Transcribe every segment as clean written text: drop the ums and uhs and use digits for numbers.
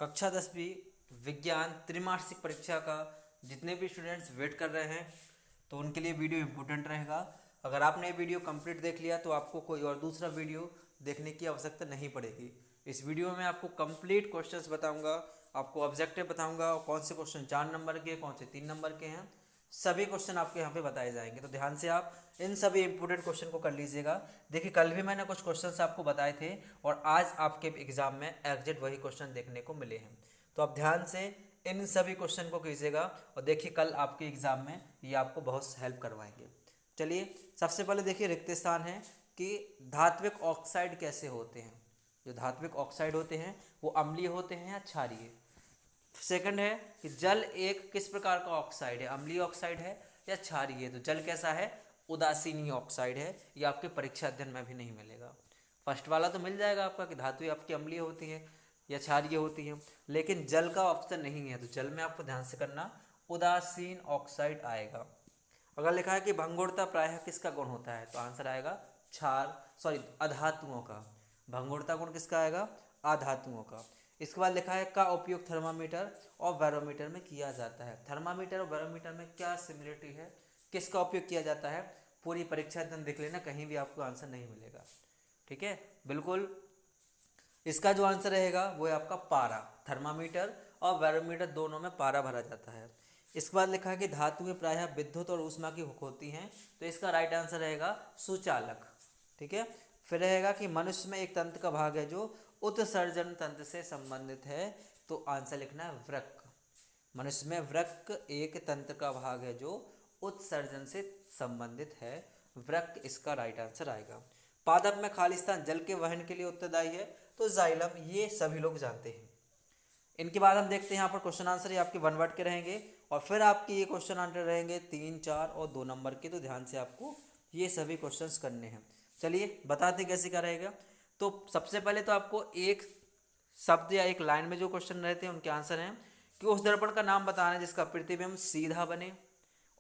कक्षा 10वीं विज्ञान त्रिमासिक परीक्षा का जितने भी स्टूडेंट्स वेट कर रहे हैं तो उनके लिए वीडियो इम्पोर्टेंट रहेगा। अगर आपने ये वीडियो कंप्लीट देख लिया तो आपको कोई और दूसरा वीडियो देखने की आवश्यकता नहीं पड़ेगी। इस वीडियो में आपको कंप्लीट क्वेश्चंस बताऊंगा, आपको ऑब्जेक्टिव बताऊंगा और कौन से क्वेश्चन 4 नंबर के, कौन से 3 नंबर के हैं, सभी क्वेश्चन आपके यहाँ पे बताए जाएंगे। तो ध्यान से आप इन सभी इंपॉर्टेंट क्वेश्चन को कर लीजिएगा। देखिए, कल भी मैंने कुछ क्वेश्चंस आपको बताए थे और आज आपके एग्जाम में एग्जैक्ट वही क्वेश्चन देखने को मिले हैं। तो आप ध्यान से इन सभी क्वेश्चन को कीजिएगा और देखिए कल आपके एग्जाम में ये आपको बहुत हेल्प करवाएंगे। चलिए, सबसे पहले देखिए रिक्त स्थान है कि धात्विक ऑक्साइड कैसे होते हैं। जो धात्विक ऑक्साइड होते हैं वो अम्लीय होते हैं या क्षारीय। सेकंड है कि जल एक किस प्रकार का ऑक्साइड है, अम्लीय ऑक्साइड है या क्षारीय है। तो जल कैसा है, उदासीनीय ऑक्साइड है। ये आपके परीक्षा अध्ययन में भी नहीं मिलेगा। फर्स्ट वाला तो मिल जाएगा आपका कि धातुएं आपकी अम्लीय होती हैं या क्षारीय होती हैं, लेकिन जल का ऑप्शन नहीं है। तो जल में आपको ध्यान से करना उदासीन ऑक्साइड आएगा। अगर लिखा है कि भंगुरता प्रायः किसका गुण होता है तो आंसर आएगा अधातुओं का। भंगुरता गुण किसका आएगा, अधातुओं का। इसके बाद लिखा है का उपयोग थर्मामीटर और बैरोमीटर में किया जाता है। थर्मामीटर और बैरोमीटर में क्या सिमिलरिटी है, किसका उपयोग किया जाता है, पूरी परीक्षा एकदम देख लेना, कहीं भी आपको आंसर नहीं मिलेगा। ठीक है, बिल्कुल। इसका जो आंसर रहेगा वो है आपका पारा। थर्मामीटर और बैरोमीटर दोनों में पारा भरा जाता है। इसके बाद लिखा है कि धातुएं प्रायः विद्युत और ऊष्मा की होती हैं, तो इसका राइट आंसर रहेगा सुचालक। ठीक है, फिर रहेगा कि मनुष्य में एक तंत्र का भाग है जो उत्सर्जन तंत्र से संबंधित है, तो आंसर लिखना है वृक्क। मनुष्य में वृक्क एक तंत्र का भाग है जो उत्सर्जन से संबंधित है, वृक्क इसका राइट आंसर आएगा। पादप में खाली स्थान जल के वहन के लिए उत्तरदायी है, तो जाइलम, ये सभी लोग जानते हैं। इनके बाद हम देखते हैं यहाँ पर क्वेश्चन आंसर, ये आपके 1 वर्ड के रहेंगे और फिर आपके ये क्वेश्चन आंसर रहेंगे 3, 4 और 2 नंबर के। तो ध्यान से आपको ये सभी क्वेश्चंस करने हैं। चलिए बताते कैसे क्या रहेगा। तो सबसे पहले तो आपको एक शब्द या एक लाइन में जो क्वेश्चन रहते हैं उनके आंसर हैं कि उस दर्पण का नाम बताना है जिसका प्रतिबिंब सीधा बने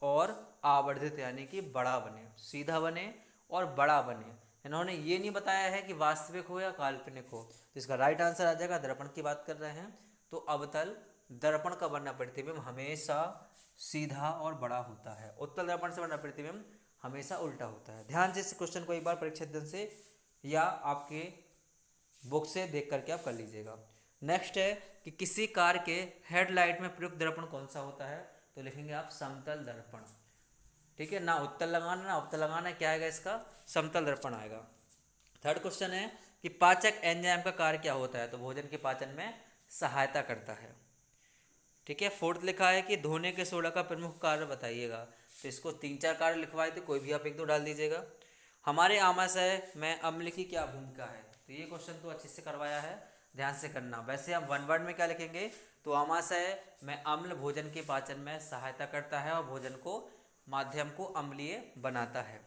और आवर्धित यानी कि बड़ा बने। सीधा बने और बड़ा बने। इन्होंने ये नहीं बताया है कि वास्तविक हो या काल्पनिक हो, तो इसका राइट आंसर आ जाएगा। दर्पण की बात कर रहे हैं तो अवतल दर्पण का बनना प्रतिबिंब हमेशा सीधा और बड़ा होता है। उत्तल दर्पण से बनना प्रतिबिंब हमेशा उल्टा होता है। ध्यान से इस क्वेश्चन को एक बार परीक्षा अध्ययन से या आपके बुक से देख करके आप कर लीजिएगा। नेक्स्ट है कि किसी कार के हेडलाइट में प्रयुक्त दर्पण कौन सा होता है, तो लिखेंगे आप समतल दर्पण। ठीक है, ना उत्तल लगाना ना अवतल लगाना, क्या आएगा इसका, समतल दर्पण आएगा। थर्ड क्वेश्चन है कि पाचक एंजाइम का कार्य क्या होता है, तो भोजन के पाचन में सहायता करता है। ठीक है, फोर्थ लिखा है कि धोने के सोडा का प्रमुख कार्य बताइएगा, तो इसको 3-4 कार्य लिखवाए थे, कोई भी आप 1-2 डाल दीजिएगा। हमारे आमाशय में अम्ल की क्या भूमिका है, तो ये क्वेश्चन तो अच्छे से करवाया है, ध्यान से करना। वैसे हम 1 वर्ड में क्या लिखेंगे, तो आमाशय में अम्ल भोजन के पाचन में सहायता करता है और भोजन को माध्यम को अम्लीय बनाता है।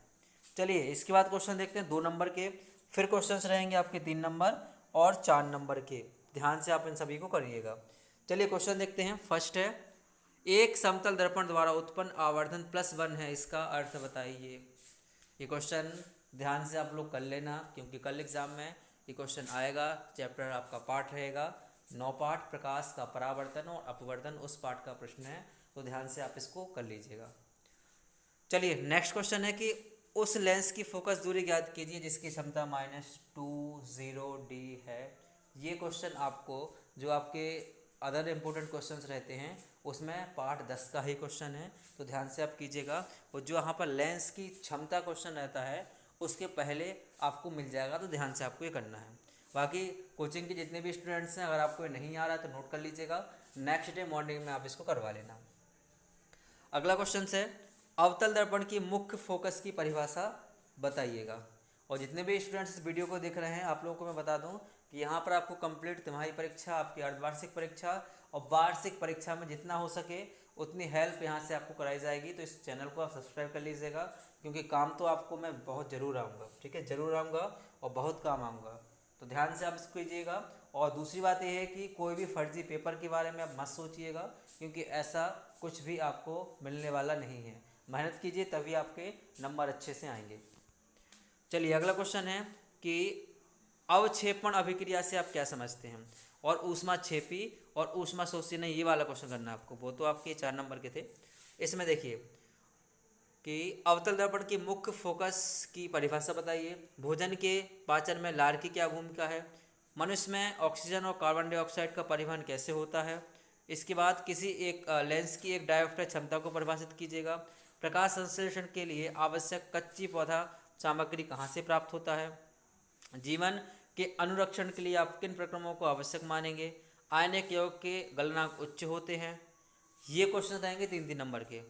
चलिए इसके बाद क्वेश्चन देखते हैं 2 नंबर के। फिर क्वेश्चंस रहेंगे आपके 3 नंबर और 4 नंबर के। ध्यान से आप इन सभी को करिएगा। चलिए क्वेश्चन देखते हैं। फर्स्ट है, एक समतल दर्पण द्वारा उत्पन्न आवर्धन +1 है, इसका अर्थ बताइए। ये क्वेश्चन ध्यान से आप लोग कर लेना क्योंकि कल एग्जाम में ये क्वेश्चन आएगा। चैप्टर आपका पाठ रहेगा 9 पाठ, प्रकाश का परावर्तन और अपवर्तन, उस पाठ का प्रश्न है, तो ध्यान से आप इसको कर लीजिएगा। चलिए नेक्स्ट क्वेश्चन है कि उस लेंस की फोकस दूरी ज्ञात कीजिए जिसकी क्षमता -2,0D है। ये क्वेश्चन आपको जो आपके अदर इम्पोर्टेंट क्वेश्चंस रहते हैं उसमें पार्ट 10 का ही क्वेश्चन है, तो ध्यान से आप कीजिएगा। और जो यहाँ पर लेंस की क्षमता क्वेश्चन रहता है उसके पहले आपको मिल जाएगा, तो ध्यान से आपको ये करना है। बाकी कोचिंग के जितने भी स्टूडेंट्स हैं, अगर आपको ये नहीं आ रहा है तो नोट कर लीजिएगा, नेक्स्ट डे मॉर्निंग में आप इसको करवा लेना। अगला क्वेश्चन है, अवतल दर्पण की मुख्य फोकस की परिभाषा बताइएगा। और जितने भी स्टूडेंट्स इस वीडियो को देख रहे हैं आप लोगों को मैं बता दूं कि यहाँ पर आपको कंप्लीट तिमाही परीक्षा, आपकी अर्धवार्षिक परीक्षा और वार्षिक परीक्षा में जितना हो सके उतनी हेल्प यहाँ से आपको कराई जाएगी। तो इस चैनल को आप सब्सक्राइब कर लीजिएगा क्योंकि काम तो आपको मैं बहुत ज़रूर आऊँगा। ठीक है, ज़रूर आऊँगा और बहुत काम आऊँगा, तो ध्यान से आप इसको कीजिएगा। और दूसरी बात यह है कि कोई भी फर्जी पेपर के बारे में आप मत सोचिएगा क्योंकि ऐसा कुछ भी आपको मिलने वाला नहीं है। मेहनत कीजिए तभी आपके नंबर अच्छे से आएंगे। चलिए अगला क्वेश्चन है कि अवक्षेपण अभिक्रिया से आप क्या समझते हैं, और ऊष्माक्षेपी और ऊष्माशोषी, नहीं ये वाला क्वेश्चन करना है आपको, वो तो आपके 4 नंबर के थे। इसमें देखिए कि अवतल दर्पण की मुख्य फोकस की परिभाषा बताइए, भोजन के पाचन में लार की क्या भूमिका है, मनुष्य में ऑक्सीजन और कार्बन डाइऑक्साइड का परिवहन कैसे होता है, इसके बाद किसी एक लेंस की एक डायोप्टर क्षमता को परिभाषित कीजिएगा, प्रकाश संश्लेषण के लिए आवश्यक कच्ची पौधा सामग्री कहाँ से प्राप्त होता है, जीवन के अनुरक्षण के लिए आप किन प्रक्रमों को आवश्यक मानेंगे, आयनिक योग के गलनांक उच्च होते हैं। ये क्वेश्चन आएंगे 3-3 नंबर के।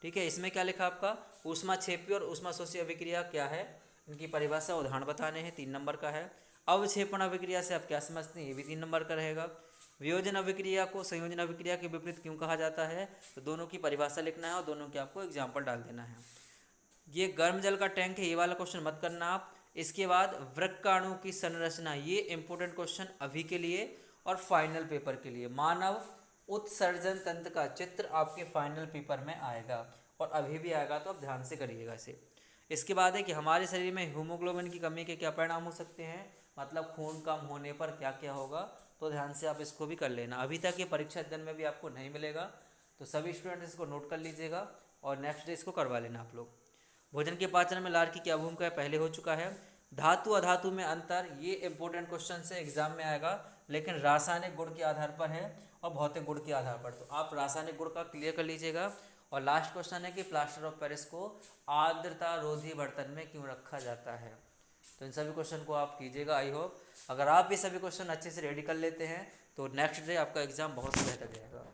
ठीक है, इसमें क्या लिखा आपका, ऊष्माक्षेपी और ऊष्माशोषी अभिक्रिया क्या है, इनकी परिभाषा उदाहरण बताने हैं, 3 नंबर का है। अवक्षेपण अभिक्रिया से आप क्या समझते हैं, ये भी 3 नंबर का रहेगा। वियोजन अभिक्रिया को संयोजन अभिक्रिया के विपरीत क्यों कहा जाता है, तो दोनों की परिभाषा लिखना है और दोनों के आपको एग्जाम्पल डाल देना है। ये गर्म जल का टैंक है, ये वाला क्वेश्चन मत करना आप। इसके बाद वृक्काणु की संरचना, ये इंपॉर्टेंट क्वेश्चन अभी के लिए और फाइनल पेपर के लिए। मानव उत्सर्जन तंत्र का चित्र आपके फाइनल पेपर में आएगा और अभी भी आएगा, तो आप ध्यान से करिएगा इसे। इसके बाद है कि हमारे शरीर में हीमोग्लोबिन की कमी के क्या परिणाम हो सकते हैं, मतलब खून कम होने पर क्या क्या होगा, तो ध्यान से आप इसको भी कर लेना। अभी तक ये परीक्षा अध्ययन में भी आपको नहीं मिलेगा, तो सभी स्टूडेंट इसको नोट कर लीजिएगा और नेक्स्ट डे इसको करवा लेना आप लोग। भोजन के पाचन में लार की क्या भूमिका है, पहले हो चुका है। धातु अधातु में अंतर, ये इंपॉर्टेंट क्वेश्चन से एग्जाम में आएगा, लेकिन रासायनिक गुण के आधार पर है और भौतिक गुण के आधार पर, तो आप रासायनिक गुण का क्लियर कर लीजिएगा। और लास्ट क्वेश्चन है कि प्लास्टर ऑफ पेरिस को आर्द्रता रोधी बर्तन में क्यों रखा जाता है। तो इन सभी क्वेश्चन को आप कीजिएगा। आई होप अगर आप ये सभी क्वेश्चन अच्छे से रेडी कर लेते हैं तो नेक्स्ट डे आपका एग्जाम बहुत बेहतर जाएगा।